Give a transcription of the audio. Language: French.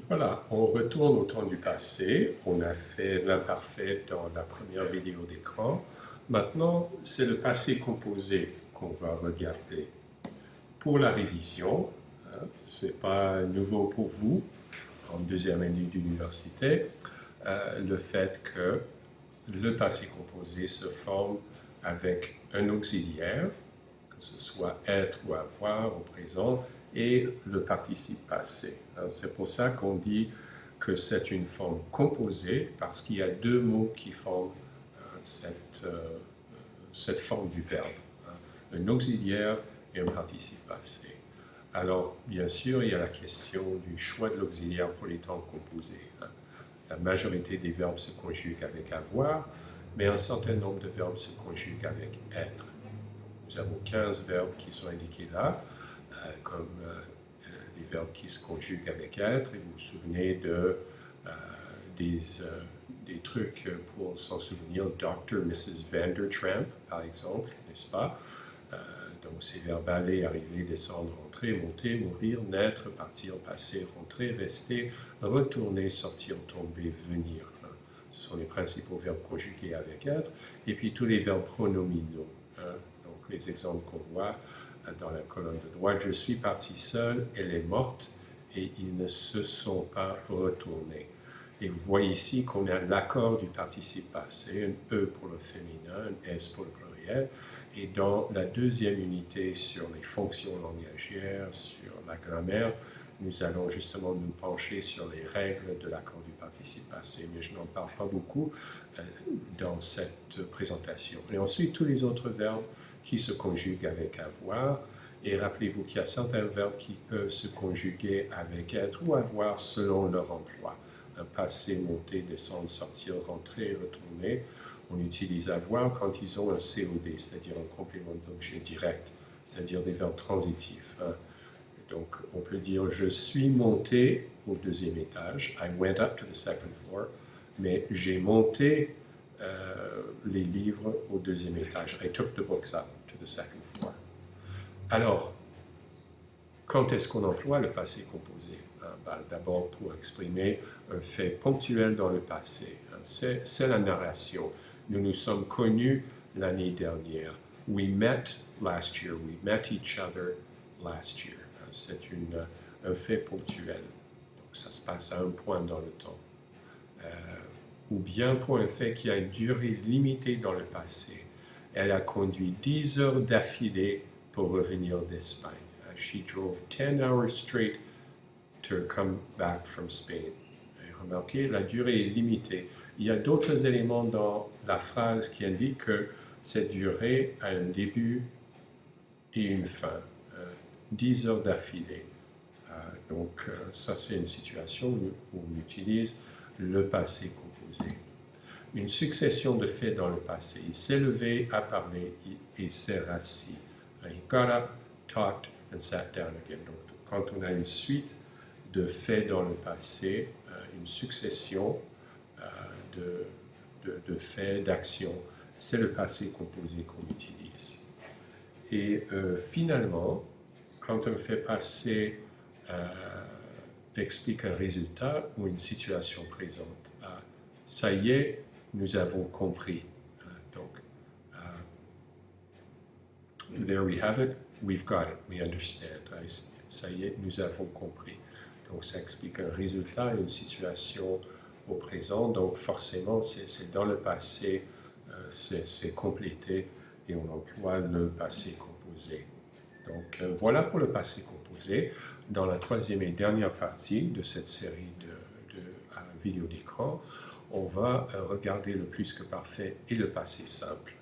Voilà, on retourne au temps du passé. On a fait l'imparfait dans la première vidéo d'écran. Maintenant, c'est le passé composé qu'on va regarder. Pour la révision, ce n'est pas nouveau pour vous en deuxième année d'université, le fait que le passé composé se forme avec un auxiliaire, que ce soit être ou avoir au présent, et le participe passé. C'est pour ça qu'on dit que c'est une forme composée, parce qu'il y a deux mots qui forment cette forme du verbe, un auxiliaire et un participe passé. Alors, bien sûr, il y a la question du choix de l'auxiliaire pour les temps composés. La majorité des verbes se conjuguent avec avoir, mais un certain nombre de verbes se conjuguent avec être. Nous avons 15 verbes qui sont indiqués là, comme les verbes qui se conjuguent avec être, et vous vous souvenez des trucs pour s'en souvenir, Dr. Mrs. Vandertramp, par exemple, n'est-ce pas? Donc ces verbes aller, arriver, descendre, rentrer, monter, mourir, naître, partir, passer, rentrer, rester, retourner, sortir, tomber, venir. Ce sont les principaux verbes conjugués avec être, et puis tous les verbes pronominaux. Donc les exemples qu'on voit dans la colonne de droite, je suis parti seul, elle est morte, et ils ne se sont pas retournés. Et vous voyez ici qu'on a l'accord du participe passé, un E pour le féminin, un S pour le pluriel, et dans la deuxième unité sur les fonctions langagières, sur la grammaire, nous allons justement nous pencher sur les règles de l'accord du participe passé, mais je n'en parle pas beaucoup dans cette présentation. Et ensuite, tous les autres verbes qui se conjuguent avec avoir, et rappelez-vous qu'il y a certains verbes qui peuvent se conjuguer avec être ou avoir selon leur emploi. Passer, monter, descendre, sortir, rentrer, retourner. On utilise avoir quand ils ont un COD, c'est-à-dire un complément d'objet direct, c'est-à-dire des verbes transitifs. Donc, on peut dire « je suis monté au deuxième étage »,« I went up to the second floor », mais j'ai monté les livres au deuxième étage. « I took the books up to the second floor ». Alors, quand est-ce qu'on emploie le passé composé? D'abord pour exprimer un fait ponctuel dans le passé. C'est la narration. Nous nous sommes connus l'année dernière. We met last year. We met each other last year. C'est un fait ponctuel. Donc ça se passe à un point dans le temps. Ou bien pour un fait qui a une durée limitée dans le passé. Elle a conduit 10 heures d'affilée pour revenir d'Espagne. She drove 10 hours straight to come back from Spain. Et remarquez, la durée est limitée. Il y a d'autres éléments dans la phrase qui indiquent que cette durée a un début et une fin. 10 heures d'affilée. Donc ça c'est une situation où on utilise le passé composé. Une succession de faits dans le passé. Il s'est levé, a parlé et s'est rassis. He got up, talked and sat down again. Donc quand on a une suite de faits dans le passé, une succession de faits, d'actions, c'est le passé composé qu'on utilise. Et finalement, quand un fait passé explique un résultat ou une situation présente, ça y est, nous avons compris. Donc, there we have it, we've got it, we understand. Ça y est, nous avons compris. Donc ça explique un résultat et une situation au présent. Donc forcément, c'est dans le passé, c'est complété et on emploie le passé composé. Donc voilà pour le passé composé. Dans la troisième et dernière partie de cette série de vidéos d'écran, on va regarder le plus que parfait et le passé simple.